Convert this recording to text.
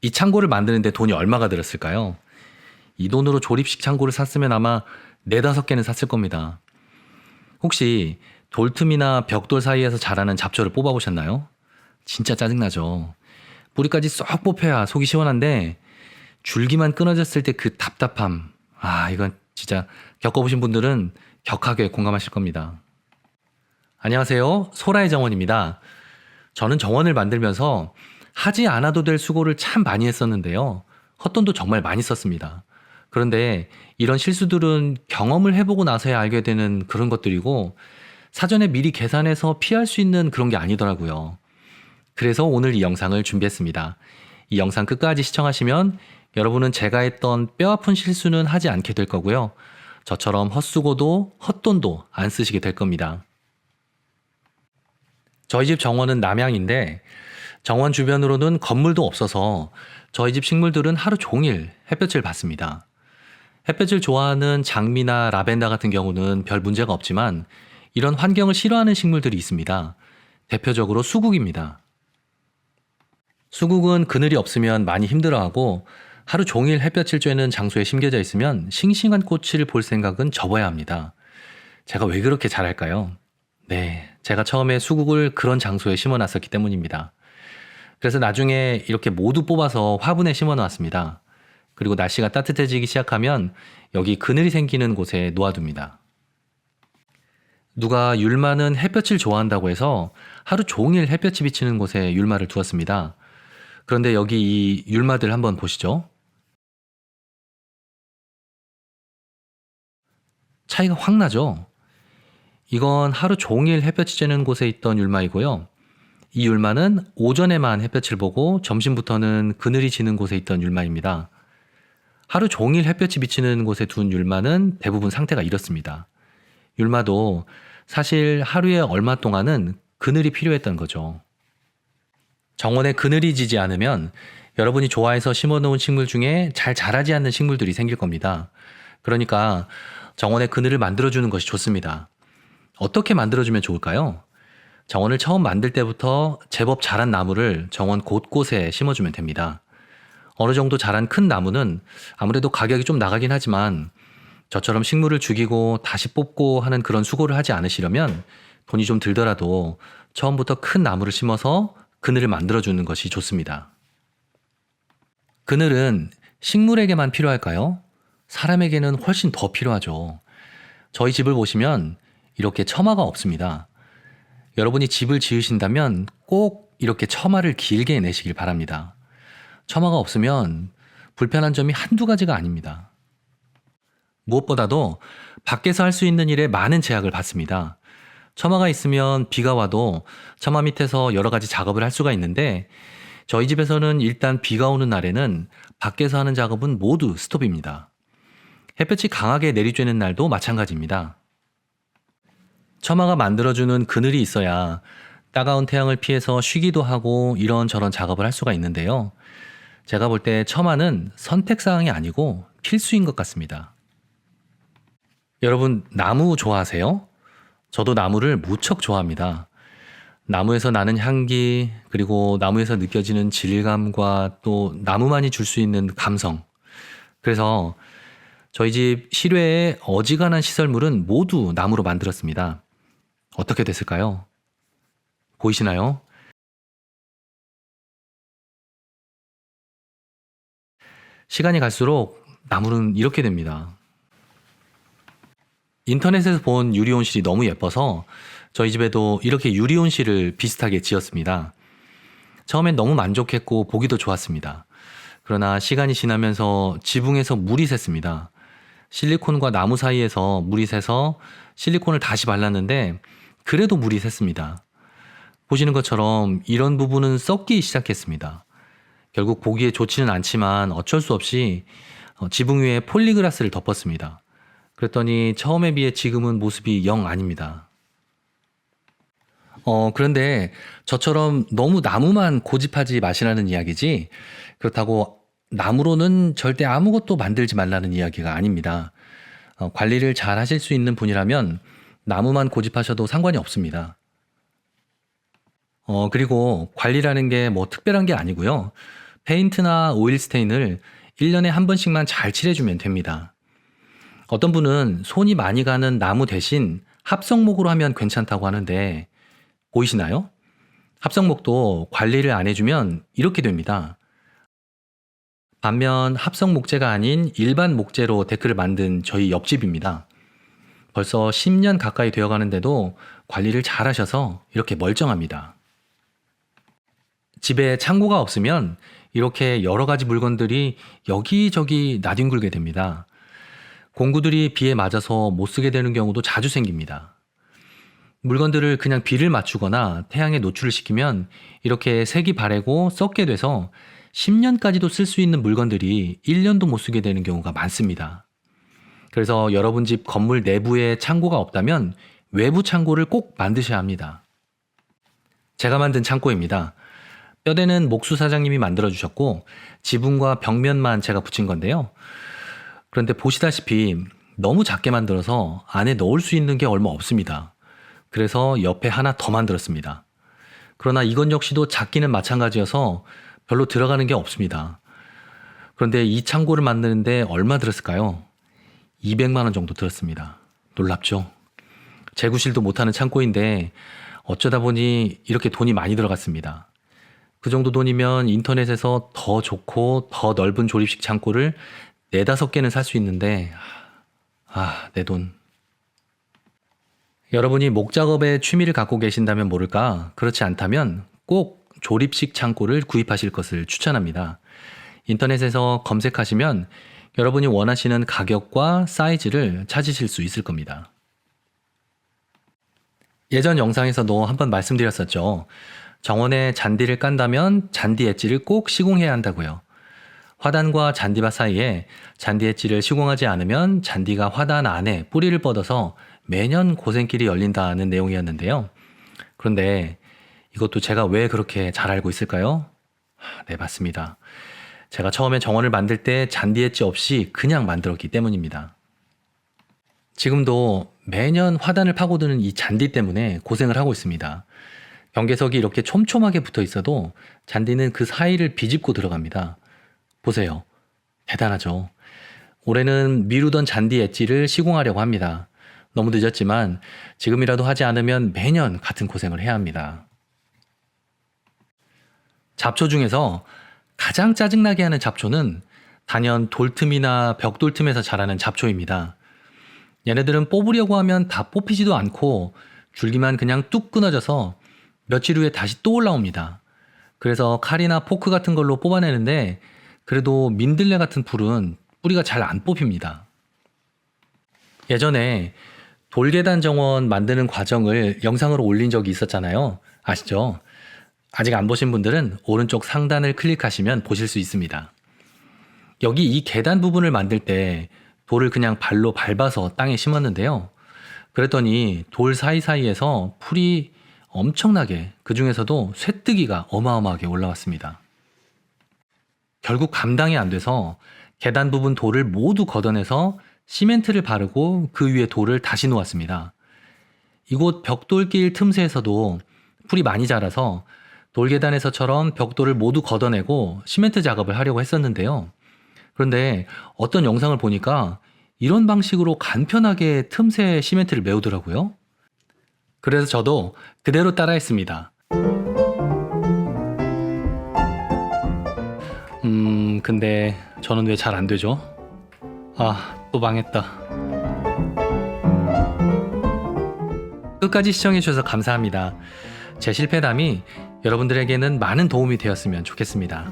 이 창고를 만드는데 돈이 얼마가 들었을까요? 이 돈으로 조립식 창고를 샀으면 아마 네다섯 개는 샀을 겁니다. 혹시 돌틈이나 벽돌 사이에서 자라는 잡초를 뽑아보셨나요? 진짜 짜증나죠. 뿌리까지 쏙 뽑혀야 속이 시원한데 줄기만 끊어졌을 때 그 답답함. 이건 진짜 겪어보신 분들은 격하게 공감하실 겁니다. 안녕하세요. 소라의 정원입니다. 저는 정원을 만들면서 하지 않아도 될 수고를 참 많이 했었는데요. 헛돈도 정말 많이 썼습니다. 그런데 이런 실수들은 경험을 해보고 나서야 알게 되는 그런 것들이고 사전에 미리 계산해서 피할 수 있는 그런 게 아니더라고요. 그래서 오늘 이 영상을 준비했습니다. 이 영상 끝까지 시청하시면 여러분은 제가 했던 뼈아픈 실수는 하지 않게 될 거고요. 저처럼 헛수고도 헛돈도 안 쓰시게 될 겁니다. 저희 집 정원은 남향인데 정원 주변으로는 건물도 없어서 저희 집 식물들은 하루 종일 햇볕을 받습니다. 햇볕을 좋아하는 장미나 라벤더 같은 경우는 별 문제가 없지만 이런 환경을 싫어하는 식물들이 있습니다. 대표적으로 수국입니다. 수국은 그늘이 없으면 많이 힘들어하고 하루 종일 햇볕을 쬐는 장소에 심겨져 있으면 싱싱한 꽃을 볼 생각은 접어야 합니다. 제가 왜 그렇게 잘할까요? 네, 제가 처음에 수국을 그런 장소에 심어 놨었기 때문입니다. 그래서 나중에 이렇게 모두 뽑아서 화분에 심어 놨습니다. 그리고 날씨가 따뜻해지기 시작하면 여기 그늘이 생기는 곳에 놓아둡니다. 누가 율마는 햇볕을 좋아한다고 해서 하루 종일 햇볕이 비치는 곳에 율마를 두었습니다. 그런데 여기 이 율마들 한번 보시죠. 차이가 확 나죠? 이건 하루 종일 햇볕이 쬐는 곳에 있던 율마이고요. 이 율마는 오전에만 햇볕을 보고 점심부터는 그늘이 지는 곳에 있던 율마입니다. 하루 종일 햇볕이 비치는 곳에 둔 율마는 대부분 상태가 이렇습니다. 율마도 사실 하루에 얼마 동안은 그늘이 필요했던 거죠. 정원에 그늘이 지지 않으면 여러분이 좋아해서 심어놓은 식물 중에 잘 자라지 않는 식물들이 생길 겁니다. 그러니까 정원에 그늘을 만들어주는 것이 좋습니다. 어떻게 만들어주면 좋을까요? 정원을 처음 만들 때부터 제법 자란 나무를 정원 곳곳에 심어주면 됩니다. 어느 정도 자란 큰 나무는 아무래도 가격이 좀 나가긴 하지만 저처럼 식물을 죽이고 다시 뽑고 하는 그런 수고를 하지 않으시려면 돈이 좀 들더라도 처음부터 큰 나무를 심어서 그늘을 만들어주는 것이 좋습니다. 그늘은 식물에게만 필요할까요? 사람에게는 훨씬 더 필요하죠. 저희 집을 보시면 이렇게 처마가 없습니다. 여러분이 집을 지으신다면 꼭 이렇게 처마를 길게 내시길 바랍니다. 처마가 없으면 불편한 점이 한두 가지가 아닙니다. 무엇보다도 밖에서 할 수 있는 일에 많은 제약을 받습니다. 처마가 있으면 비가 와도 처마 밑에서 여러 가지 작업을 할 수가 있는데 저희 집에서는 일단 비가 오는 날에는 밖에서 하는 작업은 모두 스톱입니다. 햇볕이 강하게 내리쬐는 날도 마찬가지입니다. 처마가 만들어주는 그늘이 있어야 따가운 태양을 피해서 쉬기도 하고 이런저런 작업을 할 수가 있는데요. 제가 볼 때 처마는 선택사항이 아니고 필수인 것 같습니다. 여러분, 나무 좋아하세요? 저도 나무를 무척 좋아합니다. 나무에서 나는 향기, 그리고 나무에서 느껴지는 질감과 또 나무만이 줄 수 있는 감성. 그래서 저희 집 실외의 어지간한 시설물은 모두 나무로 만들었습니다. 어떻게 됐을까요? 보이시나요? 시간이 갈수록 나무는 이렇게 됩니다. 인터넷에서 본 유리온실이 너무 예뻐서 저희 집에도 이렇게 유리온실을 비슷하게 지었습니다. 처음엔 너무 만족했고 보기도 좋았습니다. 그러나 시간이 지나면서 지붕에서 물이 샜습니다. 실리콘과 나무 사이에서 물이 새서 실리콘을 다시 발랐는데 그래도 물이 샜습니다. 보시는 것처럼 이런 부분은 썩기 시작했습니다. 결국 보기에 좋지는 않지만 어쩔 수 없이 지붕 위에 폴리그라스를 덮었습니다. 그랬더니 처음에 비해 지금은 모습이 영 아닙니다. 그런데 저처럼 너무 나무만 고집하지 마시라는 이야기지 그렇다고 나무로는 절대 아무것도 만들지 말라는 이야기가 아닙니다. 관리를 잘 하실 수 있는 분이라면 나무만 고집하셔도 상관이 없습니다. 그리고 관리라는 게 뭐 특별한 게 아니고요. 페인트나 오일 스테인을 1년에 한 번씩만 잘 칠해주면 됩니다. 어떤 분은 손이 많이 가는 나무 대신 합성목으로 하면 괜찮다고 하는데 보이시나요? 합성목도 관리를 안 해주면 이렇게 됩니다. 반면 합성 목재가 아닌 일반 목재로 데크를 만든 저희 옆집입니다. 벌써 10년 가까이 되어 가는데도 관리를 잘 하셔서 이렇게 멀쩡합니다. 집에 창고가 없으면 이렇게 여러 가지 물건들이 여기저기 나뒹굴게 됩니다. 공구들이 비에 맞아서 못 쓰게 되는 경우도 자주 생깁니다. 물건들을 그냥 비를 맞추거나 태양에 노출을 시키면 이렇게 색이 바래고 썩게 돼서 10년까지도 쓸 수 있는 물건들이 1년도 못 쓰게 되는 경우가 많습니다. 그래서 여러분 집 건물 내부에 창고가 없다면 외부 창고를 꼭 만드셔야 합니다. 제가 만든 창고입니다. 뼈대는 목수 사장님이 만들어 주셨고 지붕과 벽면만 제가 붙인 건데요. 그런데 보시다시피 너무 작게 만들어서 안에 넣을 수 있는 게 얼마 없습니다. 그래서 옆에 하나 더 만들었습니다. 그러나 이건 역시도 작기는 마찬가지여서 별로 들어가는 게 없습니다. 그런데 이 창고를 만드는데 얼마 들었을까요? 200만 원 정도 들었습니다. 놀랍죠? 재구실도 못하는 창고인데 어쩌다 보니 이렇게 돈이 많이 들어갔습니다. 그 정도 돈이면 인터넷에서 더 좋고 더 넓은 조립식 창고를 4-5개는 살 수 있는데 내 돈. 여러분이 목작업에 취미를 갖고 계신다면 모를까? 그렇지 않다면 꼭 조립식 창고를 구입하실 것을 추천합니다. 인터넷에서 검색하시면 여러분이 원하시는 가격과 사이즈를 찾으실 수 있을 겁니다. 예전 영상에서도 한번 말씀드렸었죠. 정원에 잔디를 깐다면 잔디 엣지를 꼭 시공해야 한다고요. 화단과 잔디밭 사이에 잔디 엣지를 시공하지 않으면 잔디가 화단 안에 뿌리를 뻗어서 매년 고생길이 열린다는 내용이었는데요. 그런데 이것도 제가 왜 그렇게 잘 알고 있을까요? 네, 맞습니다. 제가 처음에 정원을 만들 때 잔디 엣지 없이 그냥 만들었기 때문입니다. 지금도 매년 화단을 파고드는 이 잔디 때문에 고생을 하고 있습니다. 경계석이 이렇게 촘촘하게 붙어 있어도 잔디는 그 사이를 비집고 들어갑니다. 보세요. 대단하죠? 올해는 미루던 잔디 엣지를 시공하려고 합니다. 너무 늦었지만 지금이라도 하지 않으면 매년 같은 고생을 해야 합니다. 잡초 중에서 가장 짜증나게 하는 잡초는 단연 돌틈이나 벽돌 틈에서 자라는 잡초입니다. 얘네들은 뽑으려고 하면 다 뽑히지도 않고 줄기만 그냥 뚝 끊어져서 며칠 후에 다시 또 올라옵니다. 그래서 칼이나 포크 같은 걸로 뽑아내는데 그래도 민들레 같은 풀은 뿌리가 잘 안 뽑힙니다. 예전에 돌계단 정원 만드는 과정을 영상으로 올린 적이 있었잖아요. 아시죠? 아직 안 보신 분들은 오른쪽 상단을 클릭하시면 보실 수 있습니다. 여기 이 계단 부분을 만들 때 돌을 그냥 발로 밟아서 땅에 심었는데요. 그랬더니 돌 사이사이에서 풀이 엄청나게, 그 중에서도 쇠뜨기가 어마어마하게 올라왔습니다. 결국 감당이 안 돼서 계단 부분 돌을 모두 걷어내서 시멘트를 바르고 그 위에 돌을 다시 놓았습니다. 이곳 벽돌길 틈새에서도 풀이 많이 자라서 돌계단에서처럼 벽돌을 모두 걷어내고 시멘트 작업을 하려고 했었는데요. 그런데 어떤 영상을 보니까 이런 방식으로 간편하게 틈새에 시멘트를 메우더라고요. 그래서 저도 그대로 따라했습니다. 근데 저는 왜 잘 안 되죠? 또 망했다. 끝까지 시청해주셔서 감사합니다. 제 실패담이 여러분들에게는 많은 도움이 되었으면 좋겠습니다.